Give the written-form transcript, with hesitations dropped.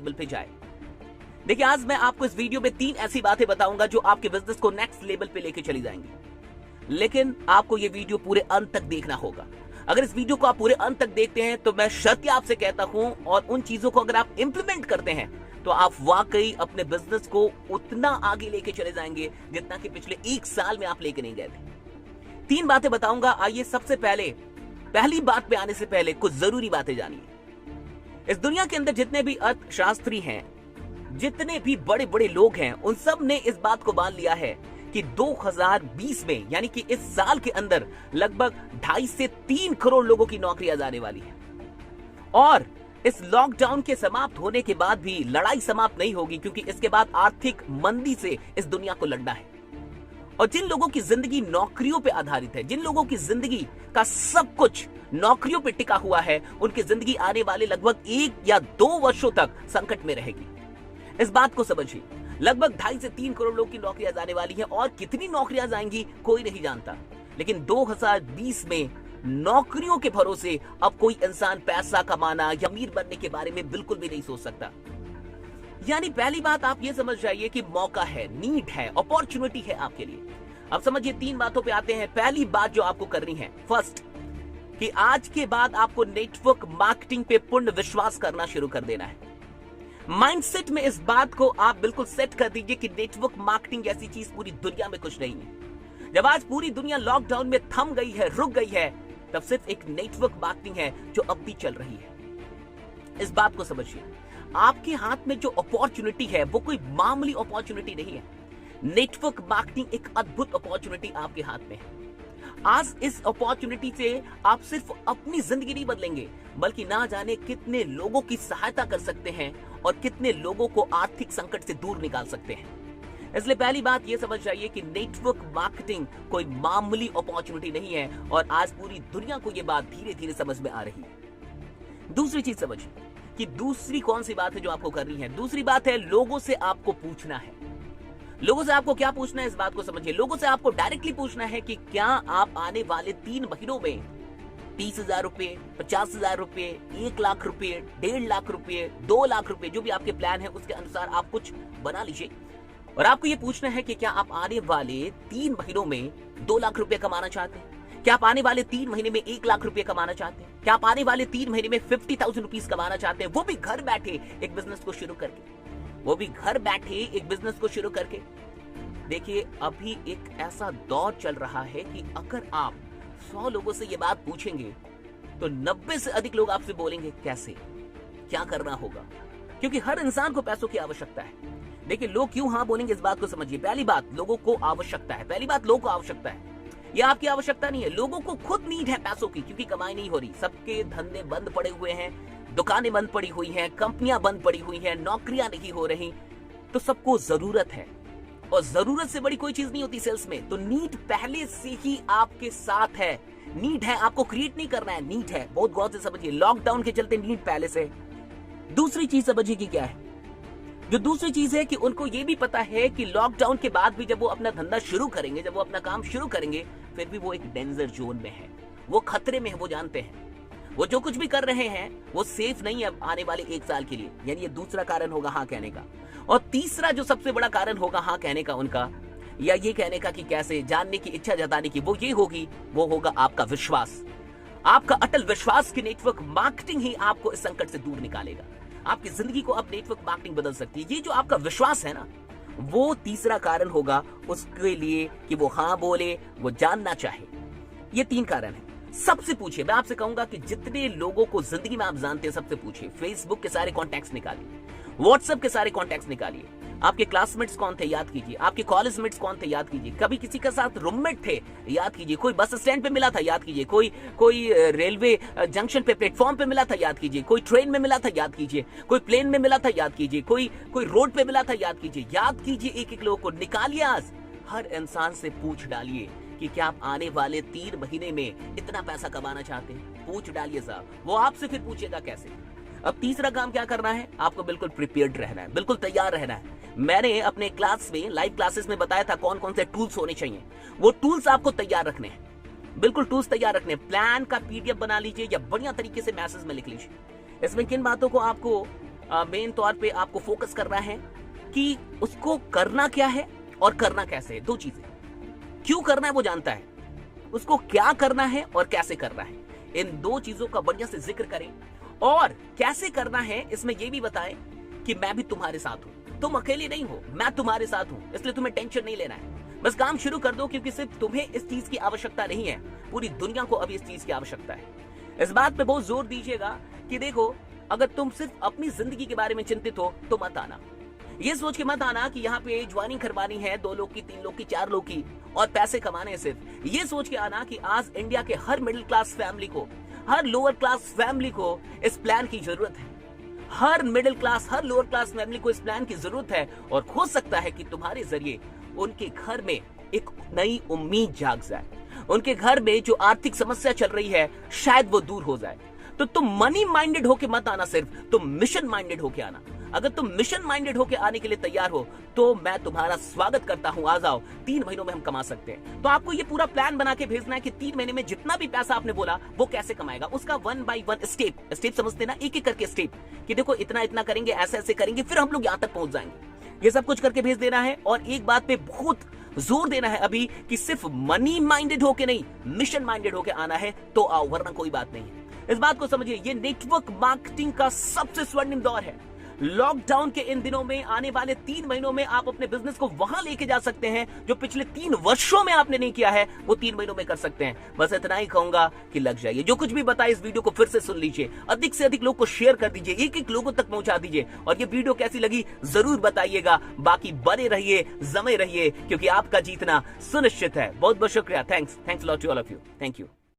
Level पे जाए। देखिए, आज मैं आपको इस वीडियो में 3 ऐसी बातें बताऊंगा जो आपके बिजनेस को नेक्स्ट लेवल पे लेके चली जाएंगी, लेकिन आपको ये वीडियो पूरे अंत तक देखना होगा। अगर इस वीडियो को आप पूरे अंत तक देखते हैं तो मैं शर्त आपसे कहता हूं, और उन चीजों को अगर आप इंप्लीमेंट करते हैं तो आप वाकई अपने बिजनेस को उतना आगे लेके चले जाएंगे जितना कि पिछले 1 साल में आप लेके नहीं गए थे। 3 बातें बताऊंगा। आइए, सबसे पहली बात पे आने से पहले कुछ जरूरी बातें जानिए। इस दुनिया के अंदर जितने भी अर्थशास्त्री हैं, जितने भी बड़े बड़े लोग हैं, उन सब ने इस बात को मान लिया है कि 2020 में, यानी कि इस साल के अंदर लगभग 2.5 से 3 करोड़ लोगों की नौकरियां जाने वाली है। और इस लॉकडाउन के समाप्त होने के बाद भी लड़ाई समाप्त नहीं होगी, क्योंकि इसके बाद आर्थिक मंदी से इस दुनिया को लड़ना है। और जिन लोगों की जिंदगी नौकरियों पे आधारित है, जिन लोगों की जिंदगी का सब कुछ नौकरियों पे टिका हुआ है, उनकी जिंदगी आने वाले लगभग 1 या 2 वर्षों तक संकट में रहेगी। इस बात को समझिए। लगभग 2.5 से 3 करोड़ लोग की नौकरियां जाने वाली हैं, और कितनी नौकरियां जाएंगी कोई नहीं जानता। लेकिन 2020 में नौकरियों के भरोसे अब कोई इंसान पैसा कमाना या अमीर बनने के बारे में बिल्कुल भी नहीं सोच सकता। यानी पहली बात आप ये समझ जाइए कि मौका है, नीड है, अपॉर्चुनिटी है आपके लिए। अब समझिए, 3 बातों पे आते हैं। पहली बात जो आपको करनी है, फर्स्ट, कि आज के बाद आपको नेटवर्क मार्केटिंग पे पूर्ण विश्वास करना शुरू कर देना है। माइंडसेट में इस बात को आप बिल्कुल सेट कर दीजिए कि नेटवर्क मार्केटिंग ऐसी चीज पूरी दुनिया में कुछ नहीं है। जब आज पूरी दुनिया लॉकडाउन में थम गई है, रुक गई है, तब सिर्फ एक नेटवर्क मार्केटिंग है जो अब भी चल रही है। इस बात को समझिए। आपके हाथ में जो अपॉर्चुनिटी है वो कोई मामूली अपॉर्चुनिटी नहीं है। नेटवर्क मार्केटिंग एक अद्भुत अपॉर्चुनिटी आपके हाथ में है। आज इस अपॉर्चुनिटी से आप सिर्फ अपनी जिंदगी नहीं बदलेंगे, बल्कि ना जाने कितने लोगों की सहायता कर सकते हैं और कितने लोगों को आर्थिक संकट से दूर निकाल सकते हैं। इसलिए पहली बात यह समझ जाइए कि नेटवर्क मार्केटिंग कोई मामूली अपॉर्चुनिटी नहीं है, और आज पूरी दुनिया को यह बात धीरे धीरे समझ में आ रही है। दूसरी चीज समझिए कि दूसरी कौन सी बात है जो आपको करनी है। दूसरी बात है, लोगों से आपको पूछना है। लोगों से आपको क्या पूछना है, इस बात को समझिए। लोगों से आपको डायरेक्टली पूछना है कि क्या आप आने वाले 3 महीनों में 30,000 रुपए, 50,000 रुपए, 1 लाख रुपए, 1.5 लाख रुपए, 2 लाख रुपए, जो भी आपके प्लान है उसके अनुसार आप कुछ बना लीजिए। और आपको ये पूछना है कि क्या आप आने वाले 3 महीनों में 2 लाख रुपए कमाना चाहते हैं? क्या आप आने वाले 3 महीने में 1 लाख रुपए कमाना चाहते हैं? क्या आप आने वाले 3 महीने में 50,000 रुपीज कमाना चाहते हैं, वो भी घर बैठे एक बिजनेस को शुरू करके? वो भी घर बैठे एक बिजनेस को शुरू करके। देखिए, अभी एक ऐसा दौर चल रहा है कि अगर आप 100 लोगों से ये बात पूछेंगे तो 90 से अधिक लोग आपसे बोलेंगे कैसे, क्या करना होगा, क्योंकि हर इंसान को पैसों की आवश्यकता है। देखिए, लोग क्यों हाँ बोलेंगे, इस बात को समझिए। पहली बात, लोगों को आवश्यकता है। पहली बात, लोगों को आवश्यकता है। यह आपकी आवश्यकता नहीं है, लोगों को खुद नीड है पैसों की, क्योंकि कमाई नहीं हो रही। सबके धंधे बंद पड़े हुए हैं, दुकानें बंद पड़ी हुई हैं, कंपनियां बंद पड़ी हुई हैं, नौकरियां नहीं हो रही, तो सबको जरूरत है। और जरूरत से बड़ी कोई चीज नहीं होती सेल्स में। तो नीड पहले से ही आपके साथ है। नीड है, आपको क्रिएट नहीं करना है, नीड है। बहुत गौर से समझिए, लॉकडाउन के चलते नीड पहले से। दूसरी चीज समझिए कि क्या है। जो दूसरी चीज है कि उनको ये भी पता है कि लॉकडाउन के बाद भी जब वो अपना धंधा शुरू करेंगे, जब वो अपना काम शुरू करेंगे, फिर भी वो एक डेंजर जोन में है, वो खतरे में है, वो जानते हैं। वो जो कुछ भी कर रहे हैं वो सेफ नहीं है आने वाले 1 साल के लिए। यानी ये दूसरा कारण होगा हाँ कहने का। और तीसरा जो सबसे बड़ा कारण होगा हाँ कहने का उनका, या ये कहने का कि कैसे, जानने की इच्छा जताने की, वो ये होगी, वो होगा आपका विश्वास। आपका अटल विश्वास कि नेटवर्क मार्केटिंग ही आपको इस संकट से दूर निकालेगा। आपकी जिंदगी को अब नेटवर्क मार्केटिंग बदल सकती है। ये जो आपका विश्वास है ना, वो तीसरा कारण होगा उसके लिए कि वो हाँ बोले, वो जानना चाहे। ये 3 कारण है। सबसे पूछिए, मैं आपसे कहूंगा कि जितने लोगों को जिंदगी में आप जानते हैं सबसे पूछिए। फेसबुक के सारे कॉन्टैक्ट्स निकालिए, व्हाट्सएप के सारे कॉन्टैक्ट्स निकालिए। आपके क्लासमेट्स कौन थे, याद कीजिए। आपके कॉलेज मेट्स कौन थे, याद कीजिए। कभी किसी के साथ रूममेट थे, याद कीजिए। कोई बस स्टैंड पे मिला था, याद कीजिए। कोई रेलवे जंक्शन पे, प्लेटफॉर्म पे मिला था, याद कीजिए। कोई ट्रेन में मिला था, याद कीजिए। कोई प्लेन में मिला था, याद कीजिए। कोई रोड पे मिला था, याद कीजिए। याद कीजिए, एक एक लोगों को निकालिए। आज हर इंसान से पूछ डालिए कि क्या आप आने वाले 3 महीने में इतना पैसा कमाना चाहते हैं। पूछ डालिए साहब, वो आपसे फिर पूछेगा कैसे। अब तीसरा काम क्या करना है, आपको बिल्कुल प्रिपेयर्ड रहना है, बिल्कुल तैयार रहना है। मैंने अपने क्लास में, लाइव क्लासेस में बताया था कौन कौन से टूल्स होने चाहिए। वो टूल्स आपको तैयार रखने हैं, बिल्कुल टूल्स तैयार रखने। प्लान का PDF बना लीजिए या बढ़िया तरीके से मैसेज में लिख लीजिए। इसमें किन बातों को आपको मेन तौर पे आपको फोकस करना है कि उसको करना क्या है और करना कैसे है। दो चीजें, क्यों करना है वो जानता है, उसको क्या करना है और कैसे करना है। इन दो चीजों का बढ़िया से जिक्र करें और कैसे करना है इसमें यह भी बताएं कि मैं भी तुम्हारे साथ हूं, तुम अकेले नहीं हो, मैं तुम्हारे साथ हूं, इसलिए तुम्हें टेंशन नहीं लेना है। बस काम शुरू कर दो, क्योंकि सिर्फ तुम्हें इस चीज की आवश्यकता नहीं है, पूरी दुनिया को अभी इस चीज की आवश्यकता है। इस बात पे बहुत जोर दीजिएगा कि देखो, अगर तुम सिर्फ अपनी जिंदगी के बारे में चिंतित हो तो मत आना। ये सोच के मत आना कि यहाँ पे ज्वाइनिंग करवानी है 2 लोग की, 3 लोग की, 4 लोग की और पैसे कमाने हैं सिर्फ। ये सोच के आना कि आज इंडिया के हर मिडिल क्लास फैमिली को, हर लोअर क्लास फैमिली को इस प्लान की जरूरत है। हर मिडिल क्लास, हर लोअर क्लास फैमिली को इस प्लान की जरूरत है और हो सकता है कि तुम्हारे जरिए उनके घर में एक नई उम्मीद जाग जाए, उनके घर में जो आर्थिक समस्या चल रही है शायद वो दूर हो जाए। तो तुम मनी माइंडेड होके मत आना, सिर्फ तुम मिशन माइंडेड होके आना। अगर तुम मिशन माइंडेड होके आने के लिए तैयार हो तो मैं तुम्हारा स्वागत करता हूं, आ जाओ। 3 महीनों में हम कमा सकते हैं। तो आपको ये पूरा प्लान बना के भेजना है कि 3 महीने में जितना भी पैसा आपने बोला वो कैसे कमाएगा, उसका 1 by 1 स्टेप समझते ना, एक एक करके स्टेप कि देखो इतना इतना करेंगे, ऐसे ऐसे करेंगे, फिर हम लोग यहां तक पहुंच जाएंगे। ये सब कुछ करके भेज देना है और एक बात पे बहुत जोर देना है अभी कि सिर्फ मनी माइंडेड होके नहीं, मिशन माइंडेड होके आना है तो आओ, वरना कोई बात नहीं है। इस बात को समझिए, ये नेटवर्क मार्केटिंग का सबसे स्वर्णिम दौर है। लॉकडाउन के इन दिनों में, आने वाले 3 महीनों में आप अपने बिजनेस को वहां लेके जा सकते हैं जो पिछले 3 वर्षों में आपने नहीं किया है, वो 3 महीनों में कर सकते हैं। बस इतना ही कहूंगा कि लग जाइए। जो कुछ भी बताया इस वीडियो को फिर से सुन लीजिए, अधिक से अधिक लोग को शेयर कर दीजिए, एक लोगों तक पहुंचा दीजिए और ये वीडियो कैसी लगी जरूर बताइएगा। बाकी बने रहिए, जमे रहिए, क्योंकि आपका जीतना सुनिश्चित है। बहुत बहुत शुक्रिया। Thanks lot to all of you. Thank you.